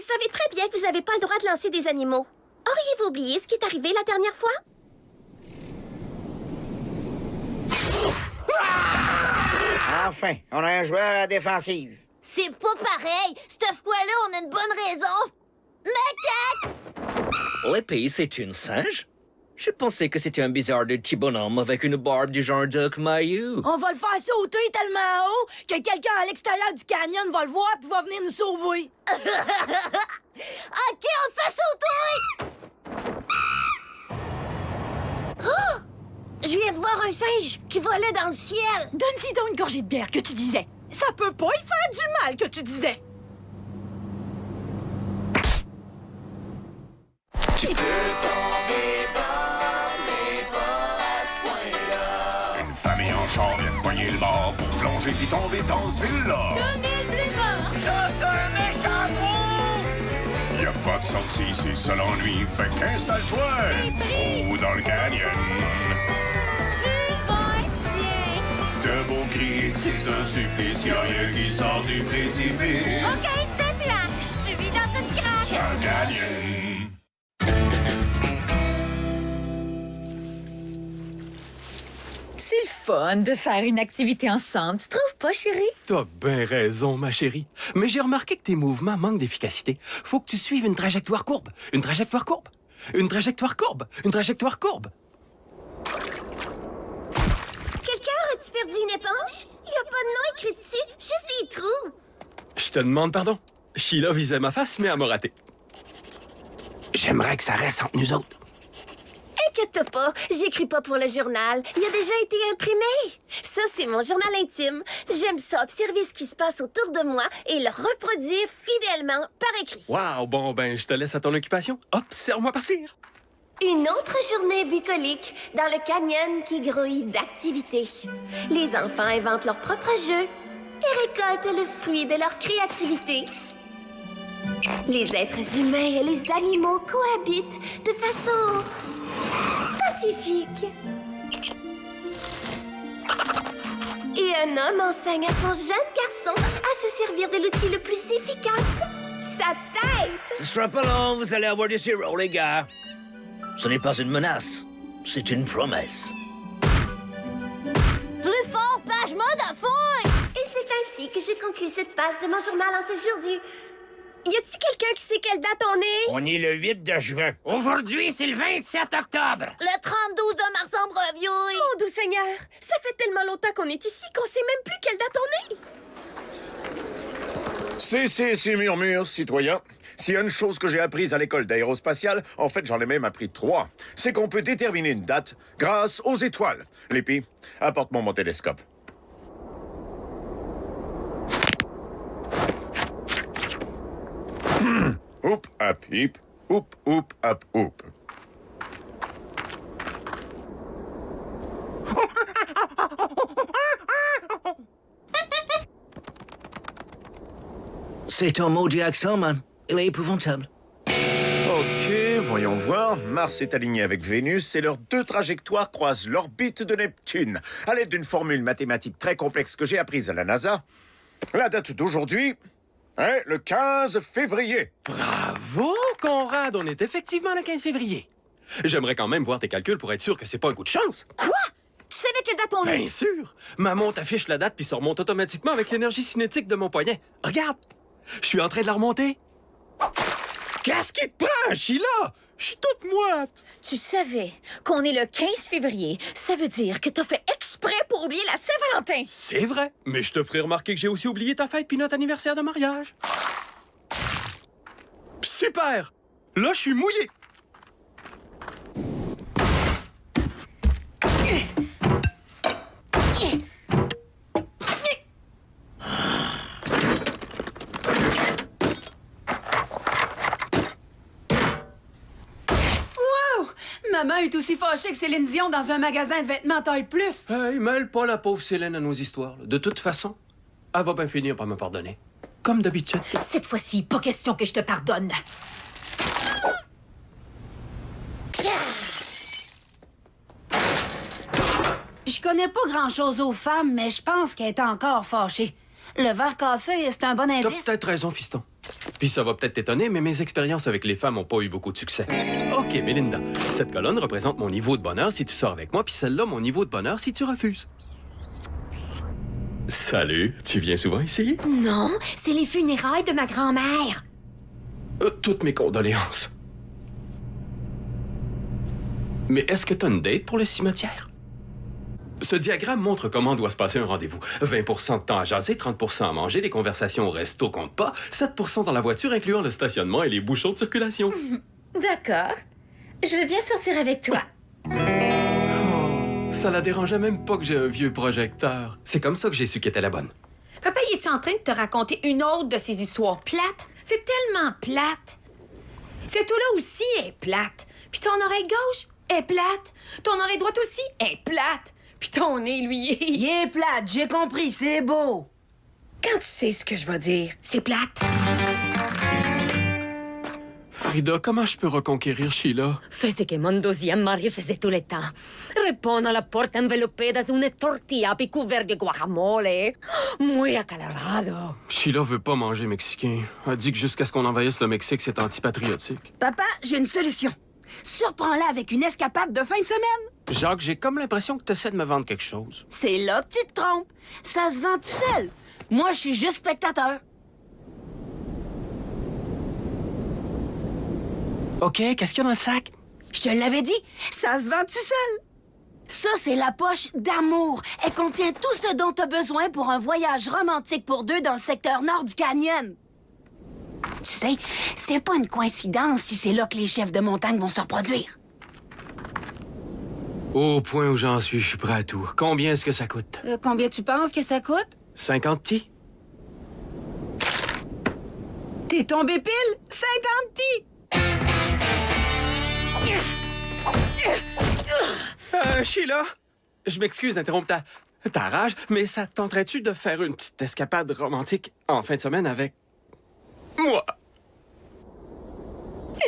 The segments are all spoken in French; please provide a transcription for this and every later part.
savez très bien que vous n'avez pas le droit de lancer des animaux. Auriez-vous oublié ce qui est arrivé la dernière fois? Enfin, on a un joueur à la défensive. C'est pas pareil. Cette fois-là, on a une bonne raison. Macaque! L'épée, c'est une singe? Je pensais que c'était un bizarre de petit bonhomme avec une barbe du genre Duck Mayou. On va le faire sauter tellement haut que quelqu'un à l'extérieur du canyon va le voir puis va venir nous sauver. OK, on fait sauter! Oh! Je viens de voir un singe qui volait dans le ciel. Donne-y donc une gorgée de bière que tu disais. Ça peut pas y faire du mal que tu disais. Tu peux tomber dans les bras à ce point-là. Une famille en char vient de pogner le bord pour plonger puis tomber dans ce ville-là. 2000 plus morts! Ça, c'est un méchant trou! Y a pas de sortie, c'est ça l'ennui, fait qu'installe-toi haut dans le canyon. Tu vas être bien! De beaux cris que c'est un supplice, y'a rien qui sort du précipice. OK, c'est plate! Tu vis dans une craque! Dans le canyon. C'est le fun de faire une activité ensemble, tu trouves pas, chérie? T'as bien raison, ma chérie. Mais j'ai remarqué que tes mouvements manquent d'efficacité. Faut que tu suives une trajectoire courbe. Une trajectoire courbe. Une trajectoire courbe. Une trajectoire courbe. Quelqu'un a-tu perdu une éponge? Il n'y a pas de nom écrit dessus, juste des trous. Je te demande pardon. Sheila visait ma face, mais elle m'a raté. J'aimerais que ça reste entre nous autres. Inquiète-toi pas, j'écris pas pour le journal. Il a déjà été imprimé. Ça, c'est mon journal intime. J'aime ça, observer ce qui se passe autour de moi et le reproduire fidèlement par écrit. Wow, bon, ben, je te laisse à ton occupation. Observe-moi partir. Une autre journée bucolique dans le canyon qui grouille d'activités. Les enfants inventent leurs propres jeux et récoltent le fruit de leur créativité. Les êtres humains et les animaux cohabitent de façon pacifique. Et un homme enseigne à son jeune garçon à se servir de l'outil le plus efficace, sa tête. Ce sera pas long, vous allez avoir du sirop, les gars. Ce n'est pas une menace, c'est une promesse. Plus fort, page mode à fond! Et c'est ainsi que je conclus cette page de mon journal en ce jour du... Y a-tu quelqu'un qui sait quelle date on est? On est le 8 de juin. Aujourd'hui, c'est le 27 octobre. Le 32 de mars en brevier! Oh, doux Seigneur! Ça fait tellement longtemps qu'on est ici qu'on sait même plus quelle date on est! C'est murmure, citoyen. S'il y a une chose que j'ai apprise à l'école d'aérospatiale, en fait, j'en ai même appris 3. C'est qu'on peut déterminer une date grâce aux étoiles. Lépi, apporte-moi mon télescope. Oup, hop, hip. Oup, oup, hop, oup. C'est ton maudit accent, man. Il est épouvantable. OK, voyons voir. Mars est aligné avec Vénus et leurs deux trajectoires croisent l'orbite de Neptune. À l'aide d'une formule mathématique très complexe que j'ai apprise à la NASA, la date d'aujourd'hui est le 15 février. Bravo, Conrad! On est effectivement le 15 février. J'aimerais quand même voir tes calculs pour être sûr que c'est pas un coup de chance. Quoi? Tu savais quelle date on est? Bien sûr! Ma montre affiche la date puis ça remonte automatiquement avec l'énergie cinétique de mon poignet. Regarde! Je suis en train de la remonter. Qu'est-ce qui te prend, Sheila? Je suis toute moite. Tu savais qu'on est le 15 février. Ça veut dire que t'as fait exprès pour oublier la Saint-Valentin. C'est vrai, mais je te ferai remarquer que j'ai aussi oublié ta fête puis notre anniversaire de mariage. Super! Là, je suis mouillé. Maman est aussi fâchée que Céline Dion dans un magasin de vêtements taille plus. Hey, mêle pas la pauvre Célène à nos histoires. Là. De toute façon, elle va bien finir par me pardonner. Comme d'habitude. Cette fois-ci, pas question que je te pardonne. Je connais pas grand-chose aux femmes, mais je pense qu'elle est encore fâchée. Le verre cassé, c'est un bon T'as indice. peut-être raison, fiston. Puis ça va peut-être t'étonner, mais mes expériences avec les femmes n'ont pas eu beaucoup de succès. OK, Melinda, cette colonne représente mon niveau de bonheur si tu sors avec moi, puis celle-là, mon niveau de bonheur si tu refuses. Salut, tu viens souvent ici? Non, c'est les funérailles de ma grand-mère. Toutes mes condoléances. Mais est-ce que t'as une date pour le cimetière? Ce diagramme montre comment doit se passer un rendez-vous. 20 de temps à jaser, 30 à manger, les conversations au resto comptent pas, 7 dans la voiture incluant le stationnement et les bouchons de circulation. D'accord. Je veux bien sortir avec toi. Ça la dérangeait même pas que j'ai un vieux projecteur. C'est comme ça que j'ai su qu'elle était la bonne. Papa, y es-tu en train de te raconter une autre de ces histoires plates? C'est tellement plate. Cette eau-là aussi est plate. Puis ton oreille gauche est plate. Ton oreille droite aussi est plate. Puis ton nez, lui, Il est plate, j'ai compris, c'est beau. Quand tu sais ce que je vais dire, c'est plate. Frida, comment je peux reconquérir Sheila? Fais ce que mon deuxième mari faisait tout le temps. Répondre à la porte enveloppée dans une tortilla puis couvert de guacamole. Muy acalorado. Sheila veut pas manger mexicain. Elle dit que jusqu'à ce qu'on envahisse le Mexique, c'est antipatriotique. Papa, j'ai une solution. Surprends-la avec une escapade de fin de semaine. Jacques, j'ai comme l'impression que tu essaies de me vendre quelque chose. C'est là que tu te trompes. Ça se vend tout seul. Moi, je suis juste spectateur. OK, qu'est-ce qu'il y a dans le sac? Je te l'avais dit, ça se vend tout seul. Ça, c'est la poche d'amour. Elle contient tout ce dont tu as besoin pour un voyage romantique pour deux dans le secteur nord du canyon. Tu sais, c'est pas une coïncidence si c'est là que les chefs de montagne vont se reproduire. Au point où j'en suis, je suis prêt à tout. Combien est-ce que ça coûte? Combien tu penses que ça coûte? 50 ti? T'es tombé pile? 50 ti! Sheila, je m'excuse d'interrompre ta rage, mais ça te tenterait-tu de faire une petite escapade romantique en fin de semaine avec moi?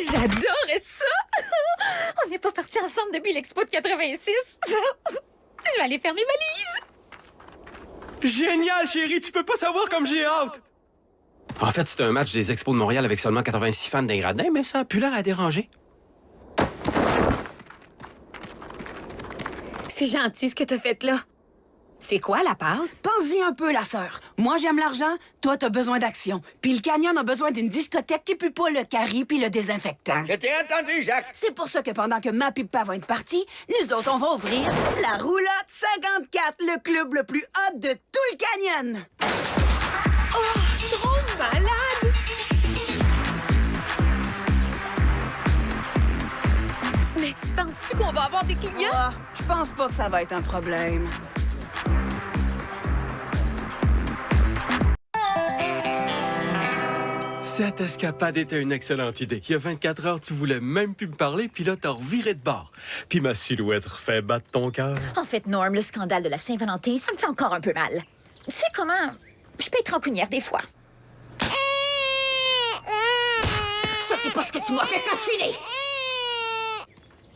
J'adorais ça! On n'est pas partis ensemble depuis l'Expo de 86. Je vais aller faire mes valises. Génial, chérie! Tu peux pas savoir comme j'ai hâte! En fait, c'était un match des Expos de Montréal avec seulement 86 fans d'un gradin, mais ça a plus l'air à déranger. C'est gentil ce que t'as fait là. C'est quoi la passe? Pense-y un peu, la sœur. Moi, j'aime l'argent, toi, t'as besoin d'action. Puis le canyon a besoin d'une discothèque qui pue pas le carry puis le désinfectant. Je t'ai entendu, Jacques. C'est pour ça que pendant que ma pipa va être partie, nous autres, on va ouvrir la roulotte 54, le club le plus hot de tout le canyon. Oh, trop malade! Mais penses-tu qu'on va avoir des clients? Ah, je pense pas que ça va être un problème. Cette escapade était une excellente idée. Il y a 24 heures, tu voulais même plus me parler, puis là, t'as reviré de bord. Puis ma silhouette refait battre ton cœur. En fait, Norm, le scandale de la Saint-Valentin, ça me fait encore un peu mal. Tu sais comment? Je peux être rancunière des fois. Ça, c'est pas ce que tu m'as fait quand je suis née!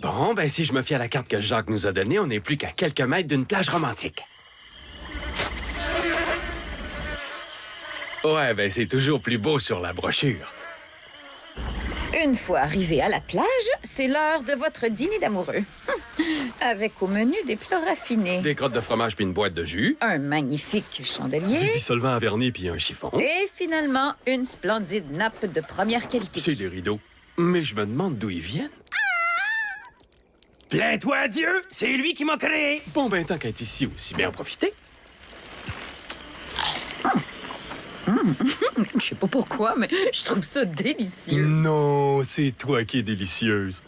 Bon, ben si je me fie à la carte que Jacques nous a donnée, on n'est plus qu'à quelques mètres d'une plage romantique. Ouais, ben c'est toujours plus beau sur la brochure. Une fois arrivé à la plage, c'est l'heure de votre dîner d'amoureux. Avec au menu des plats raffinés. Des crottes de fromage puis une boîte de jus. Un magnifique Du chandelier. dissolvant à vernis puis un chiffon. Et finalement, une splendide nappe de première qualité. C'est des rideaux. Mais je me demande d'où ils viennent. Plains-toi à Dieu, c'est lui qui m'a créé. Bon, ben tant qu'à être ici, aussi bien en profiter. Je sais pas pourquoi, mais je trouve ça délicieux. Non, c'est toi qui es délicieuse.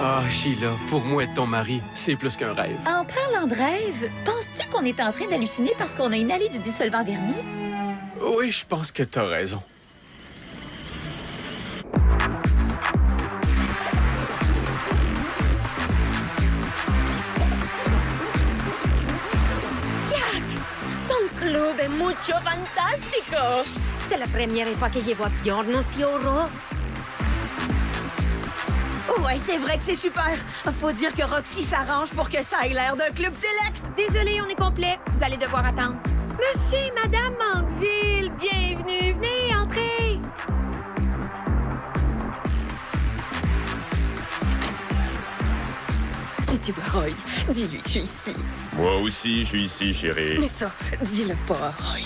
Ah, Sheila, pour moi, être ton mari, c'est plus qu'un rêve. En parlant de rêve, penses-tu qu'on est en train d'halluciner parce qu'on a inhalé du dissolvant vernis? Oui, je pense que t'as raison. Ton club est mucho fantastico. C'est la première fois que je vois Bjorn aussi heureux. Ouais, c'est vrai que c'est super. Faut dire que Roxy s'arrange pour que ça ait l'air d'un club select. Désolé, on est complet. Vous allez devoir attendre. Monsieur et Madame Manqueville, bienvenue. Venez, entrez. Si tu vois Roy, dis-lui que je suis ici. Moi aussi, je suis ici, chérie. Mais ça, dis-le pas à Roy.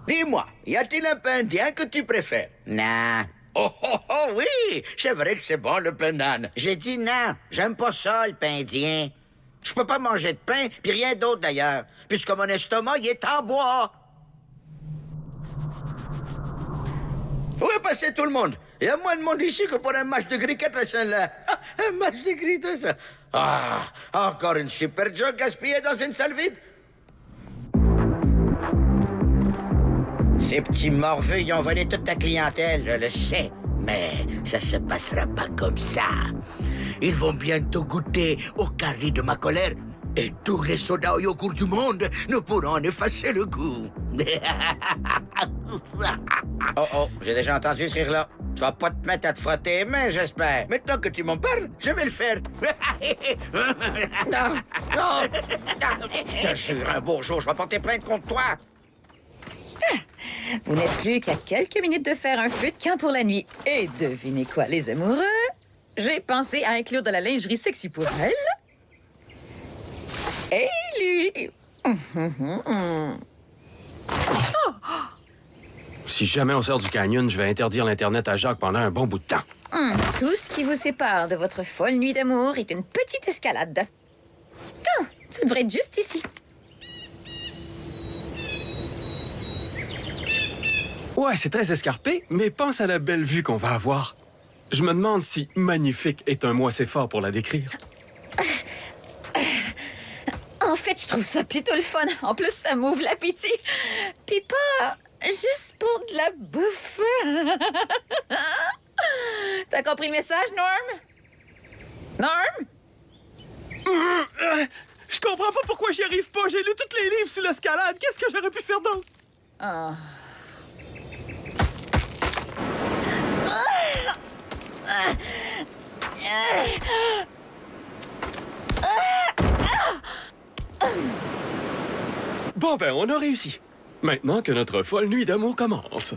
Dis-moi, y a-t-il un pain indien que tu préfères? Non. Oh, oh, oh, oui! C'est vrai que c'est bon, le pain d'âne. J'ai dit non. J'aime pas ça, le pain indien. Je peux pas manger de pain, puis rien d'autre d'ailleurs, puisque mon estomac, il est en bois. Où est passé tout le monde? Il y a moins de monde ici que pour un match de cricket à Saint-Lin. Un match de cricket, ça. Ah, encore une super joke gaspillée dans une salle vide. Ces petits morveux, ils ont volé toute ta clientèle, je le sais. Mais ça se passera pas comme ça. Ils vont bientôt goûter au carré de ma colère. Et tous les sodas au yogourt du monde ne pourront en effacer le goût. Oh, oh, j'ai déjà entendu ce rire-là. Tu vas pas te mettre à te frotter les mains, j'espère. Maintenant que tu m'en parles, je vais le faire. Non, non. Je te jure, un beau jour, je vais porter plainte contre toi. Vous n'êtes plus qu'à quelques minutes de faire un feu de camp pour la nuit. Et devinez quoi, les amoureux? J'ai pensé à inclure de la lingerie sexy pour elle. Et lui. Si jamais on sort du canyon, je vais interdire l'Internet à Jacques pendant un bon bout de temps. Tout ce qui vous sépare de votre folle nuit d'amour est une petite escalade. Ah, ça devrait être juste ici. Ouais, c'est très escarpé, mais pense à la belle vue qu'on va avoir. Je me demande si magnifique est un mot assez fort pour la décrire. En fait, je trouve ça plutôt le fun. En plus, ça m'ouvre l'appétit. Puis pas juste pour de la bouffe. T'as compris le message, Norm? Norm? Je comprends pas pourquoi j'y arrive pas. J'ai lu tous les livres sur l'escalade. Qu'est-ce que j'aurais pu faire d'autre? Ah. Bon, ben, on a réussi. Maintenant que notre folle nuit d'amour commence.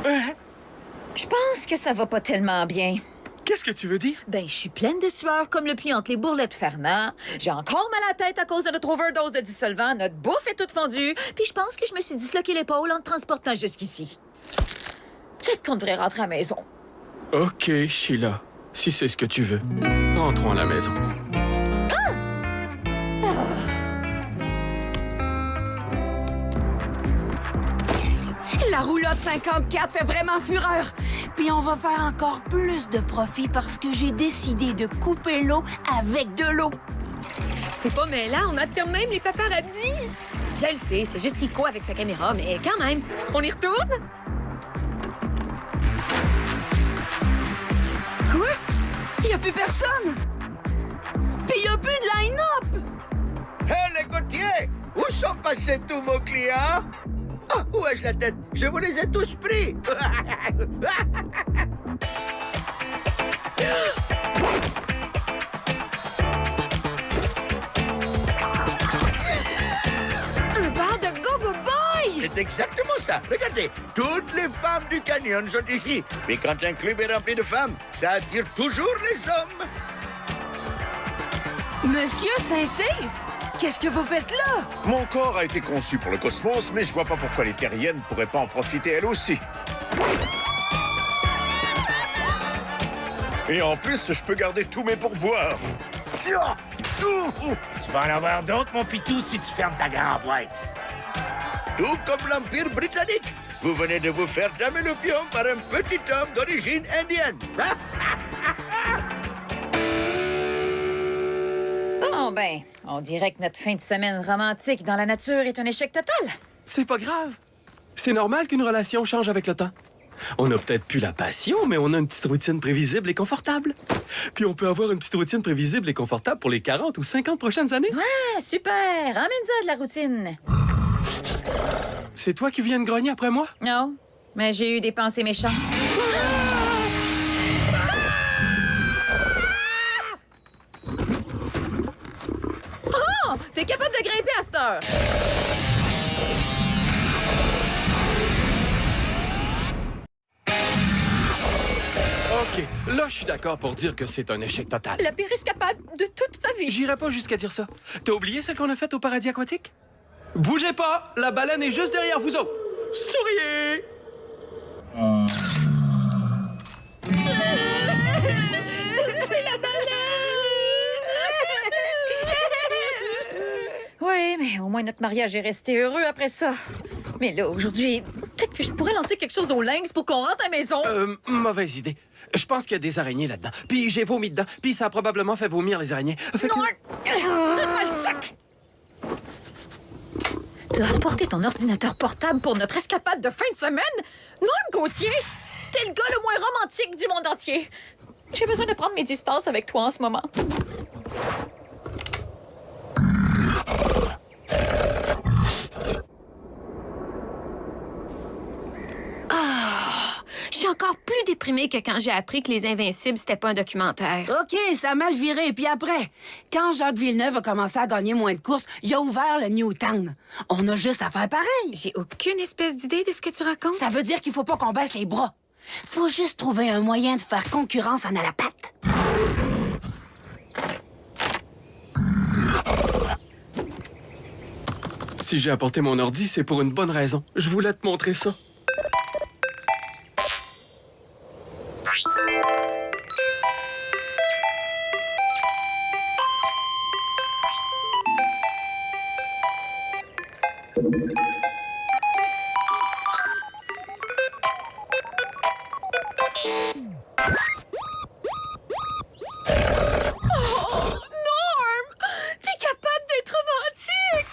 Je pense que ça va pas tellement bien. Qu'est-ce que tu veux dire? Ben, je suis pleine de sueur comme le pli entre les bourrelets de Fernand. J'ai encore mal à la tête à cause de notre overdose de dissolvant. Notre bouffe est toute fondue. Puis je pense que je me suis disloqué l'épaule en te transportant jusqu'ici. Peut-être qu'on devrait rentrer à la maison. OK, Sheila. Si c'est ce que tu veux. Rentrons à la maison. La roulotte 54 fait vraiment fureur. Puis on va faire encore plus de profit parce que j'ai décidé de couper l'eau avec de l'eau. C'est pas mêlant, on attire même les paparazzis. Je le sais, c'est juste Nico avec sa caméra, mais quand même, on y retourne? Quoi? Il y a plus personne. Puis il y a plus de line-up. Hé, les côtiers! Où sont passés tous vos clients? Ah, où ai-je la tête? Je vous les ai tous pris! Un bar de Go-Go Boy! C'est exactement ça. Regardez, toutes les femmes du canyon sont ici. Mais quand un club est rempli de femmes, ça attire toujours les hommes. Monsieur Saint-Cyr, qu'est-ce que vous faites là? Mon corps a été conçu pour le cosmos, mais je vois pas pourquoi les terriennes pourraient pas en profiter elles aussi. Et en plus, je peux garder tous mes pourboires. Tu vas en avoir d'autres, mon pitou, si tu fermes ta grande boîte. Tout comme l'Empire britannique. Vous venez de vous faire damer l'opium par un petit homme d'origine indienne. Bon, ben, on dirait que notre fin de semaine romantique dans la nature est un échec total. C'est pas grave. C'est normal qu'une relation change avec le temps. On a peut-être plus la passion, mais on a une petite routine prévisible et confortable. Puis on peut avoir une petite routine prévisible et confortable pour les 40 ou 50 prochaines années. Ouais, super. Emmène-ça de la routine. c'est toi qui viens de grogner après moi? Non, mais j'ai eu des pensées méchantes. Oh! T'es capable de grimper à cette heure! OK, là, je suis d'accord pour dire que c'est un échec total. La pire escapade de toute ma vie. J'irai pas jusqu'à dire ça. T'as oublié celle qu'on a faite au paradis aquatique? Bougez pas! La baleine est juste derrière vous autres! Souriez! Oui, mais au moins notre mariage est resté heureux après ça. Mais là, aujourd'hui, peut-être que je pourrais lancer quelque chose au lynx pour qu'on rentre à la maison. Mauvaise idée. Je pense qu'il y a des araignées là-dedans. Puis j'ai vomi dedans. Puis ça a probablement fait vomir les araignées. Fait que... Donne-moi le sac! Tu as apporté ton ordinateur portable pour notre escapade de fin de semaine? Norm Gauthier! T'es le gars le moins romantique du monde entier. J'ai besoin de prendre mes distances avec toi en ce moment. Je suis encore plus déprimée que quand j'ai appris que Les Invincibles, c'était pas un documentaire. OK, ça a mal viré. Puis après, quand Jacques Villeneuve a commencé à gagner moins de courses, il a ouvert le Newtown. On a juste à faire pareil. J'ai aucune espèce d'idée de ce que tu racontes. Ça veut dire qu'il faut pas qu'on baisse les bras. Faut juste trouver un moyen de faire concurrence en à la patte. Si j'ai apporté mon ordi, c'est pour une bonne raison. Je voulais te montrer ça. T'es capable d'être romantique!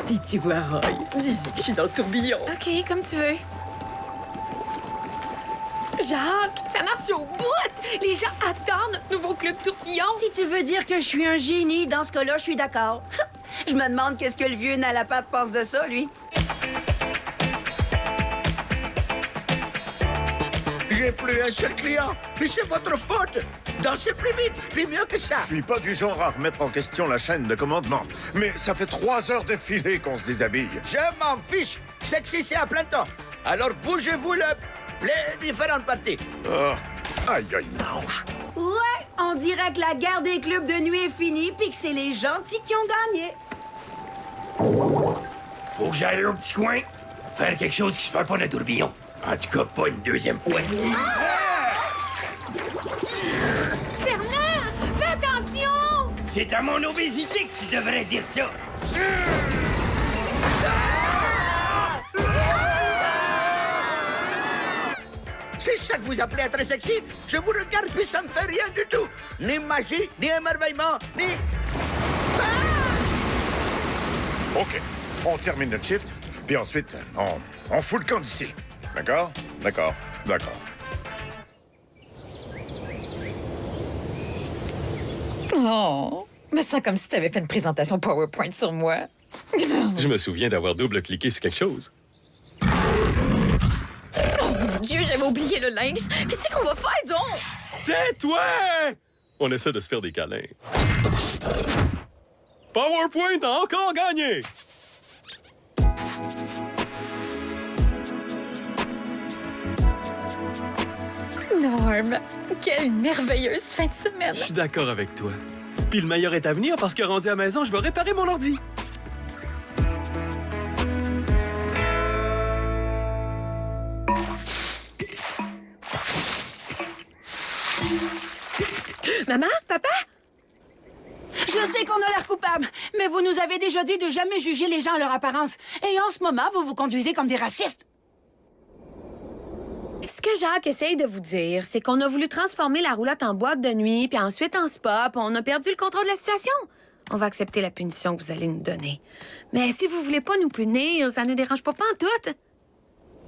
Si tu vois Roy, dis-y que je suis dans le tourbillon. OK, comme tu veux. Jacques, ça marche au bout! Les gens adorent notre nouveau club tourbillon! Si tu veux dire que je suis un génie, dans ce cas-là, je suis d'accord. Je me demande qu'est-ce que le vieux Nalapate pense de ça, lui. J'ai plus un seul client, puis c'est votre faute. Dansez plus vite, puis mieux que ça. Je suis pas du genre à remettre en question la chaîne de commandement. Mais ça fait 3 heures d'affilée qu'on se déshabille. Je m'en fiche. Sexy, c'est à plein temps. Alors bougez-vous les différentes parties. Oh. Aïe, aïe, mange. Ouais, on dirait que la guerre des clubs de nuit est finie puis que c'est les gentils qui ont gagné. Faut que j'aille au petit coin. Faire quelque chose qui se fait pas d'un tourbillon. En tout cas, pas une deuxième fois. Fernand, fais attention! C'est à mon obésité que tu devrais dire ça. C'est ça que vous appelez être sexy? Je vous regarde, puis ça me fait rien du tout. Ni magie, ni émerveillement, ni... OK, on termine notre shift, puis ensuite, on fout le camp d'ici. D'accord? D'accord, d'accord. Oh, me sens comme si t'avais fait une présentation PowerPoint sur moi. Je me souviens d'avoir double-cliqué sur quelque chose. Oh mon Dieu, j'avais oublié le lynx. Qu'est-ce qu'on va faire donc? Tais-toi! On essaie de se faire des câlins. PowerPoint a encore gagné! Norm, quelle merveilleuse fin de semaine. Je suis d'accord avec toi. Puis le meilleur est à venir parce que rendu à la maison, je vais réparer mon ordi. Maman? Papa? Je sais qu'on a l'air coupable, mais vous nous avez déjà dit de jamais juger les gens à leur apparence. Et en ce moment, vous vous conduisez comme des racistes. Ce que Jacques essaye de vous dire, c'est qu'on a voulu transformer la roulotte en boîte de nuit, puis ensuite en spa, puis on a perdu le contrôle de la situation. On va accepter la punition que vous allez nous donner. Mais si vous voulez pas nous punir, ça nous dérange pas en tout.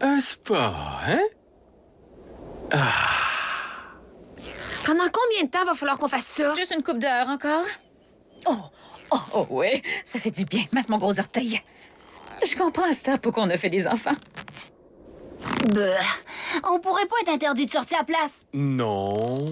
Un spa, hein? Pendant combien de temps va falloir qu'on fasse ça? Juste une coupe d'heure encore. Oh, ouais, ça fait du bien. Masse mon gros orteil. Je comprends ça pourquoi on a fait des enfants. Bah, on pourrait pas être interdit de sortir à place. Non.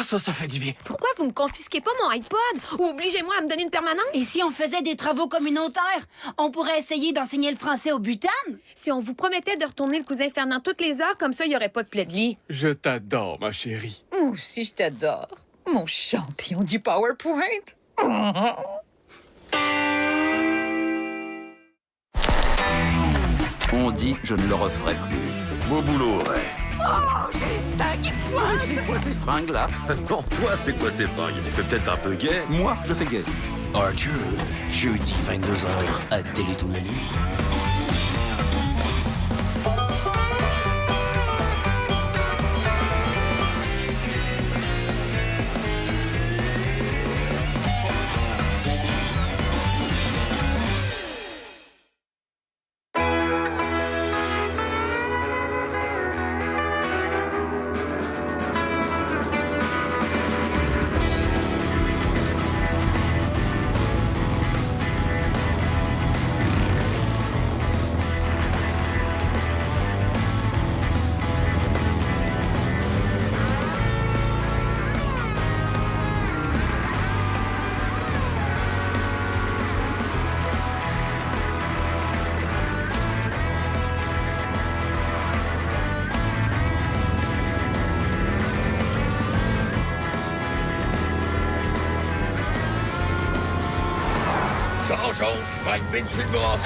Ça fait du bien. Pourquoi vous me confisquez pas mon iPod? Ou obligez-moi à me donner une permanente? Et si on faisait des travaux communautaires? On pourrait essayer d'enseigner le français au Bhutan? Si on vous promettait de retourner le cousin Fernand toutes les heures, comme ça, il y aurait pas de plaie de lit. Je t'adore, ma chérie. Moi aussi, je t'adore. Mon champion du PowerPoint. On dit je ne le referai plus. Beau boulot, ouais. Oh, j'ai ça qui pointe! C'est quoi ces fringues là? Non, toi, c'est quoi ces fringues? Tu fais peut-être un peu gay. Moi, je fais gay. Archer, jeudi 22h à Télétoon-Manu. Changeons, je prends une bine sur le bras.